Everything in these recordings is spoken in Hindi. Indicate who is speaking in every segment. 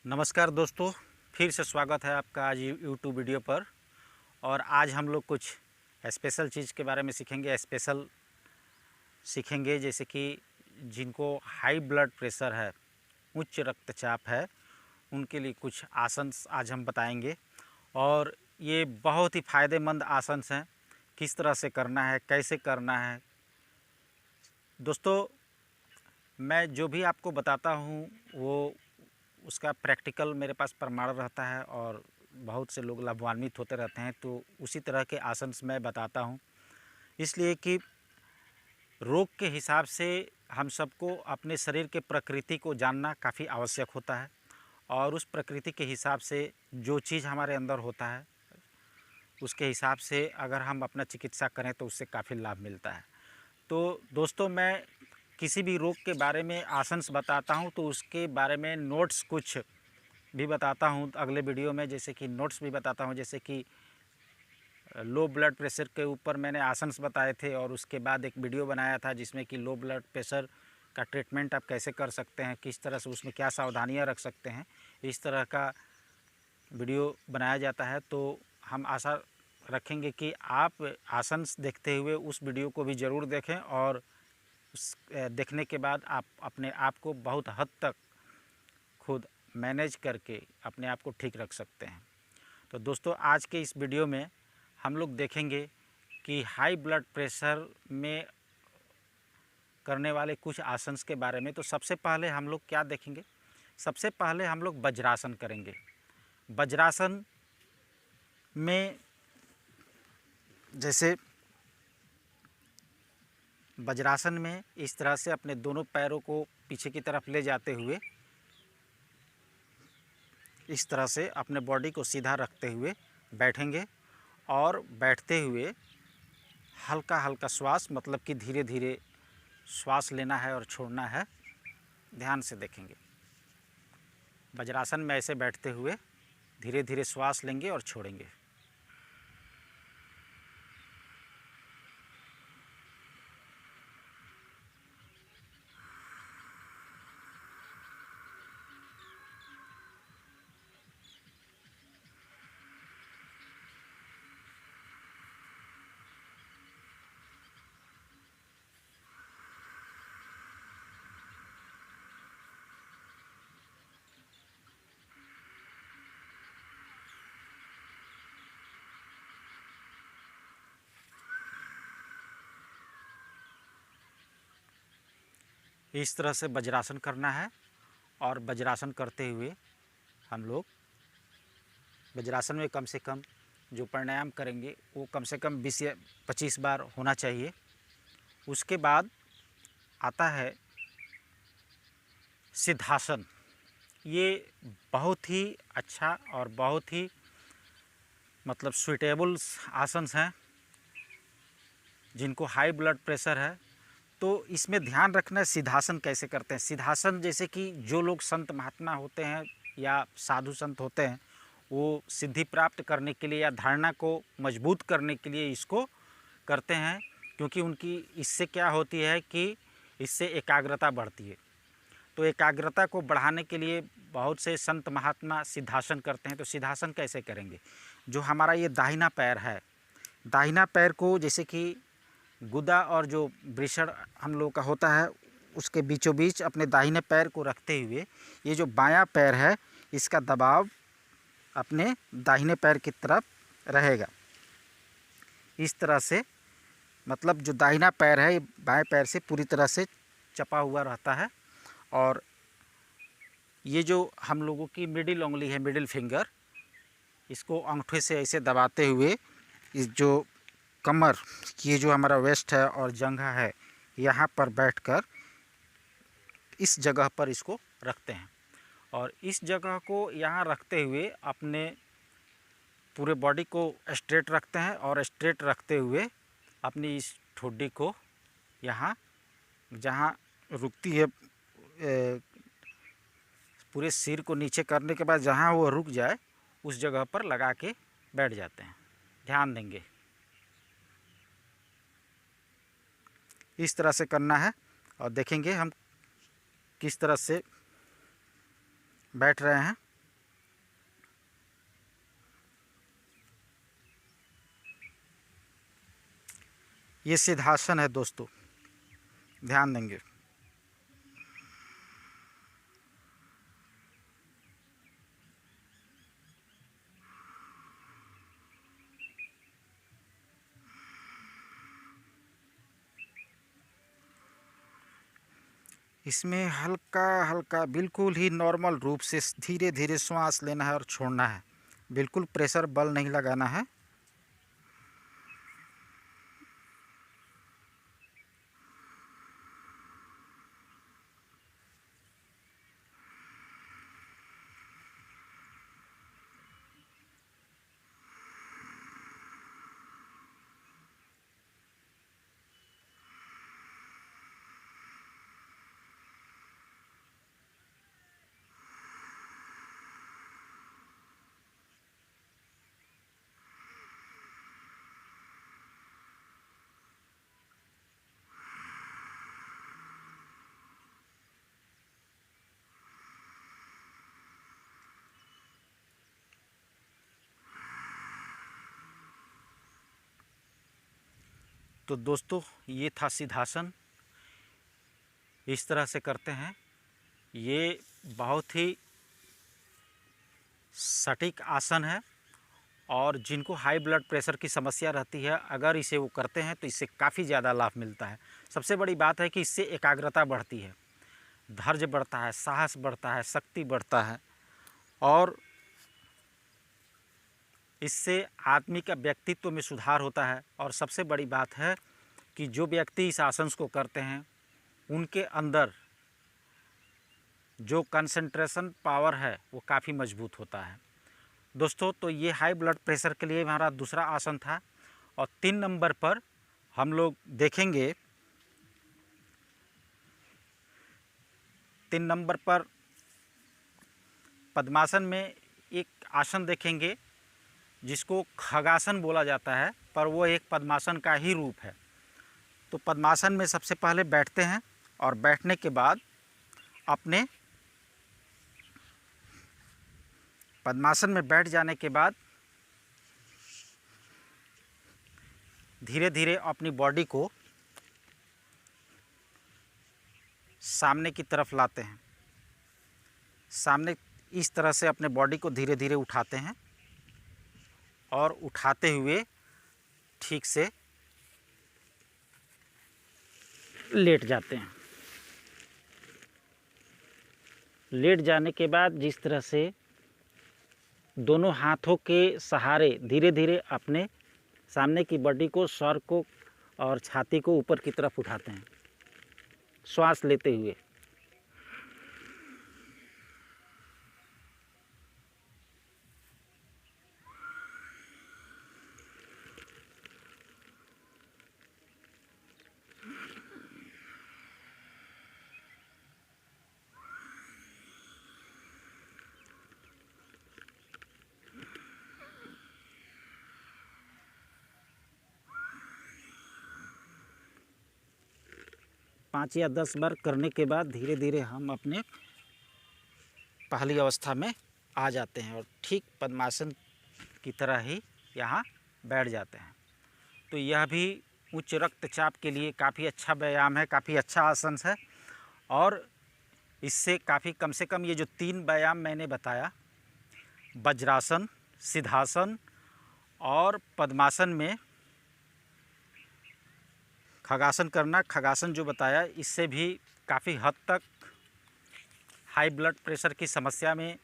Speaker 1: नमस्कार दोस्तों, फिर से स्वागत है आपका आज यूट्यूब वीडियो पर। और आज हम लोग कुछ स्पेशल चीज़ के बारे में सीखेंगे जैसे कि जिनको हाई ब्लड प्रेशर है, उच्च रक्तचाप है, उनके लिए कुछ आसन आज हम बताएंगे। और ये बहुत ही फ़ायदेमंद आसन हैं। किस तरह से करना है, कैसे करना है दोस्तों, मैं जो भी आपको बताता हूँ वो उसका प्रैक्टिकल मेरे पास प्रमाण रहता है और बहुत से लोग लाभान्वित होते रहते हैं। तो उसी तरह के आसन मैं बताता हूँ, इसलिए कि रोग के हिसाब से हम सबको अपने शरीर के प्रकृति को जानना काफ़ी आवश्यक होता है। और उस प्रकृति के हिसाब से जो चीज़ हमारे अंदर होता है उसके हिसाब से अगर हम अपना चिकित्सा करें तो उससे काफ़ी लाभ मिलता है। तो दोस्तों, मैं किसी भी रोग के बारे में आसन बताता हूँ तो उसके बारे में नोट्स कुछ भी बताता हूँ अगले वीडियो में। जैसे कि नोट्स भी बताता हूँ, जैसे कि लो ब्लड प्रेशर के ऊपर मैंने आसन बताए थे और उसके बाद एक वीडियो बनाया था जिसमें कि लो ब्लड प्रेशर का ट्रीटमेंट आप कैसे कर सकते हैं, किस तरह से उसमें क्या सावधानियां रख सकते हैं, इस तरह का वीडियो बनाया जाता है। तो हम आशा रखेंगे कि आप आसन देखते हुए उस वीडियो को भी ज़रूर देखें और उस देखने के बाद आप अपने आप को बहुत हद तक खुद मैनेज करके अपने आप को ठीक रख सकते हैं। तो दोस्तों, आज के इस वीडियो में हम लोग देखेंगे कि हाई ब्लड प्रेशर में करने वाले कुछ आसन के बारे में। तो सबसे पहले हम लोग क्या देखेंगे, सबसे पहले हम लोग वज्रासन करेंगे। वज्रासन में जैसे वज्रासन में इस तरह से अपने दोनों पैरों को पीछे की तरफ ले जाते हुए इस तरह से अपने बॉडी को सीधा रखते हुए बैठेंगे और बैठते हुए हल्का हल्का श्वास, मतलब कि धीरे धीरे श्वास लेना है और छोड़ना है। ध्यान से देखेंगे, वज्रासन में ऐसे बैठते हुए धीरे धीरे श्वास लेंगे और छोड़ेंगे। इस तरह से वज्रासन करना है। और वज्रासन करते हुए हम लोग वज्रासन में कम से कम जो प्राणायाम करेंगे वो कम से कम 20 या 25 बार होना चाहिए। उसके बाद आता है सिद्धासन। ये बहुत ही अच्छा और बहुत ही मतलब सूटेबल आसन हैं जिनको हाई ब्लड प्रेशर है। तो इसमें ध्यान रखना है सिद्धासन कैसे करते हैं। सिद्धासन जैसे कि जो लोग संत महात्मा होते हैं या साधु संत होते हैं, वो सिद्धि प्राप्त करने के लिए या धारणा को मजबूत करने के लिए इसको करते हैं, क्योंकि उनकी इससे क्या होती है कि इससे एकाग्रता बढ़ती है। तो एकाग्रता को बढ़ाने के लिए बहुत से संत महात्मा सिद्धासन करते हैं। तो सिद्धासन कैसे करेंगे, जो हमारा ये दाहिना पैर है, दाहिना पैर को जैसे कि गुदा और जो वृषण हम लोग का होता है उसके बीचों बीच अपने दाहिने पैर को रखते हुए ये जो बायां पैर है इसका दबाव अपने दाहिने पैर की तरफ रहेगा। इस तरह से मतलब जो दाहिना पैर है ये बाएं पैर से पूरी तरह से चपा हुआ रहता है। और ये जो हम लोगों की मिडिल उंगली है, मिडिल फिंगर, इसको अंगूठे से ऐसे दबाते हुए इस जो कमर, ये जो हमारा वेस्ट है और जंघा है, यहाँ पर बैठकर इस जगह पर इसको रखते हैं। और इस जगह को यहाँ रखते हुए अपने पूरे बॉडी को स्ट्रेट रखते हैं और स्ट्रेट रखते हुए अपनी इस ठोडी को यहाँ जहाँ रुकती है पूरे सिर को नीचे करने के बाद जहाँ वो रुक जाए उस जगह पर लगा के बैठ जाते हैं। ध्यान देंगे, इस तरह से करना है। और देखेंगे हम किस तरह से बैठ रहे हैं। ये सिद्धासन है दोस्तों, ध्यान देंगे। इसमें हल्का हल्का बिल्कुल ही नॉर्मल रूप से धीरे धीरे श्वास लेना है और छोड़ना है, बिल्कुल प्रेशर बल नहीं लगाना है। तो दोस्तों ये था सिद्धासन, इस तरह से करते हैं। ये बहुत ही सटीक आसन है और जिनको हाई ब्लड प्रेशर की समस्या रहती है, अगर इसे वो करते हैं तो इससे काफ़ी ज़्यादा लाभ मिलता है। सबसे बड़ी बात है कि इससे एकाग्रता बढ़ती है, धैर्य बढ़ता है, साहस बढ़ता है, शक्ति बढ़ता है और इससे आदमी का व्यक्तित्व में सुधार होता है। और सबसे बड़ी बात है कि जो व्यक्ति इस आसन को करते हैं उनके अंदर जो कंसंट्रेशन पावर है वो काफ़ी मजबूत होता है दोस्तों। तो ये हाई ब्लड प्रेशर के लिए हमारा दूसरा आसन था। और 3 नंबर पर हम लोग देखेंगे, 3 नंबर पर पद्मासन में एक आसन देखेंगे जिसको खगासन बोला जाता है, पर वो एक पद्मासन का ही रूप है। तो पद्मासन में सबसे पहले बैठते हैं और बैठने के बाद अपने पद्मासन में बैठ जाने के बाद धीरे धीरे अपनी बॉडी को सामने की तरफ लाते हैं। सामने इस तरह से अपने बॉडी को धीरे धीरे उठाते हैं और उठाते हुए ठीक से लेट जाते हैं। लेट जाने के बाद जिस तरह से दोनों हाथों के सहारे धीरे धीरे अपने सामने की बॉडी को, सर को और छाती को ऊपर की तरफ उठाते हैं श्वास लेते हुए। पाँच या 10 बार करने के बाद धीरे धीरे हम अपने पहली अवस्था में आ जाते हैं और ठीक पद्मासन की तरह ही यहाँ बैठ जाते हैं। तो यह भी उच्च रक्तचाप के लिए काफ़ी अच्छा व्यायाम है, काफ़ी अच्छा आसन है। और इससे काफ़ी, कम से कम ये जो 3 व्यायाम मैंने बताया, वज्रासन, सिद्धासन और पद्मासन में खगासन करना, खगासन जो बताया, इससे भी काफ़ी हद तक हाई ब्लड प्रेशर की समस्या में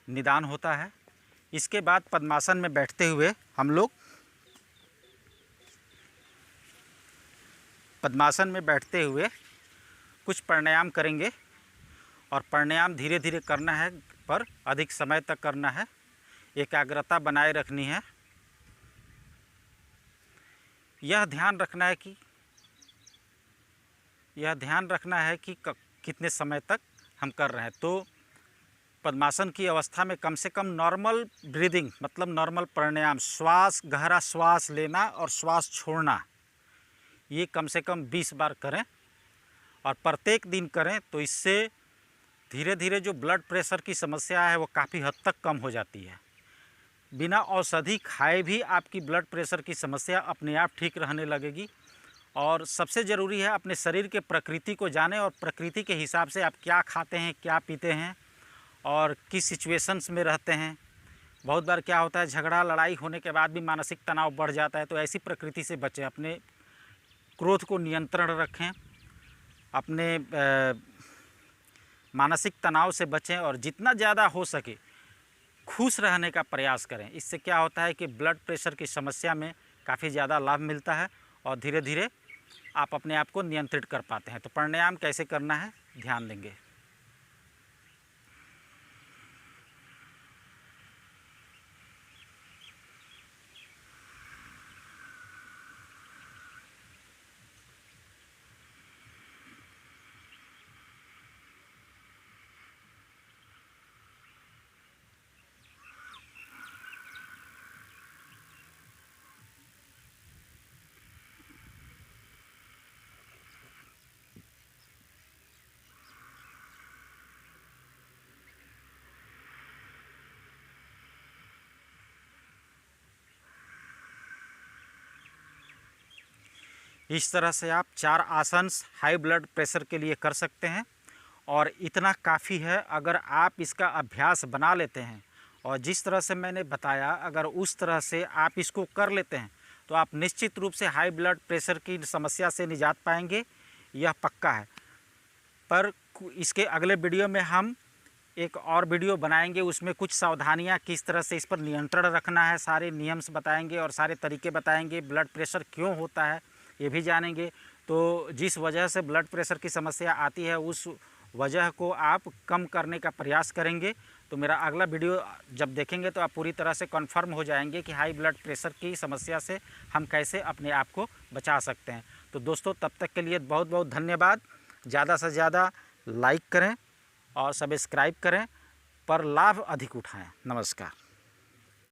Speaker 1: निदान होता है। इसके बाद पद्मासन में बैठते हुए हम लोग पद्मासन में बैठते हुए कुछ प्राणायाम करेंगे और प्राणायाम धीरे धीरे करना है, पर अधिक समय तक करना है, एकाग्रता बनाए रखनी है। यह ध्यान रखना है कि कितने समय तक हम कर रहे हैं। तो पद्मासन की अवस्था में कम से कम नॉर्मल ब्रीदिंग, मतलब नॉर्मल प्राणायाम, श्वास, गहरा श्वास लेना और श्वास छोड़ना, ये कम से कम 20 बार करें और प्रत्येक दिन करें। तो इससे धीरे धीरे जो ब्लड प्रेशर की समस्या है वो काफ़ी हद तक कम हो जाती है। बिना औषधि खाए भी आपकी ब्लड प्रेशर की समस्या अपने आप ठीक रहने लगेगी और सबसे ज़रूरी है अपने शरीर के प्रकृति को जानें और प्रकृति के हिसाब से आप क्या खाते हैं, क्या पीते हैं और किस सिचुएशंस में रहते हैं। बहुत बार क्या होता है, झगड़ा लड़ाई होने के बाद भी मानसिक तनाव बढ़ जाता है, तो ऐसी प्रकृति से बचें। अपने क्रोध को नियंत्रण रखें, अपने मानसिक तनाव से बचें और जितना ज़्यादा हो सके खुश रहने का प्रयास करें। इससे क्या होता है कि ब्लड प्रेशर की समस्या में काफ़ी ज़्यादा लाभ मिलता है और धीरे धीरे आप अपने आप को नियंत्रित कर पाते हैं। तो प्राणायाम कैसे करना है ध्यान देंगे। इस तरह से आप 4 आसन हाई ब्लड प्रेशर के लिए कर सकते हैं और इतना काफ़ी है। अगर आप इसका अभ्यास बना लेते हैं और जिस तरह से मैंने बताया अगर उस तरह से आप इसको कर लेते हैं तो आप निश्चित रूप से हाई ब्लड प्रेशर की समस्या से निजात पाएंगे, यह पक्का है। पर इसके अगले वीडियो में हम एक और वीडियो बनाएंगे, उसमें कुछ सावधानियां किस तरह से इस पर नियंत्रण रखना है, सारे नियम्स बताएंगे और सारे तरीके बताएंगे। ब्लड प्रेशर क्यों होता है ये भी जानेंगे। तो जिस वजह से ब्लड प्रेशर की समस्या आती है उस वजह को आप कम करने का प्रयास करेंगे। तो मेरा अगला वीडियो जब देखेंगे तो आप पूरी तरह से कन्फर्म हो जाएंगे कि हाई ब्लड प्रेशर की समस्या से हम कैसे अपने आप को बचा सकते हैं। तो दोस्तों तब तक के लिए बहुत बहुत धन्यवाद। ज़्यादा से ज़्यादा लाइक करें और सब्सक्राइब करें पर लाभ अधिक उठाएं। नमस्कार।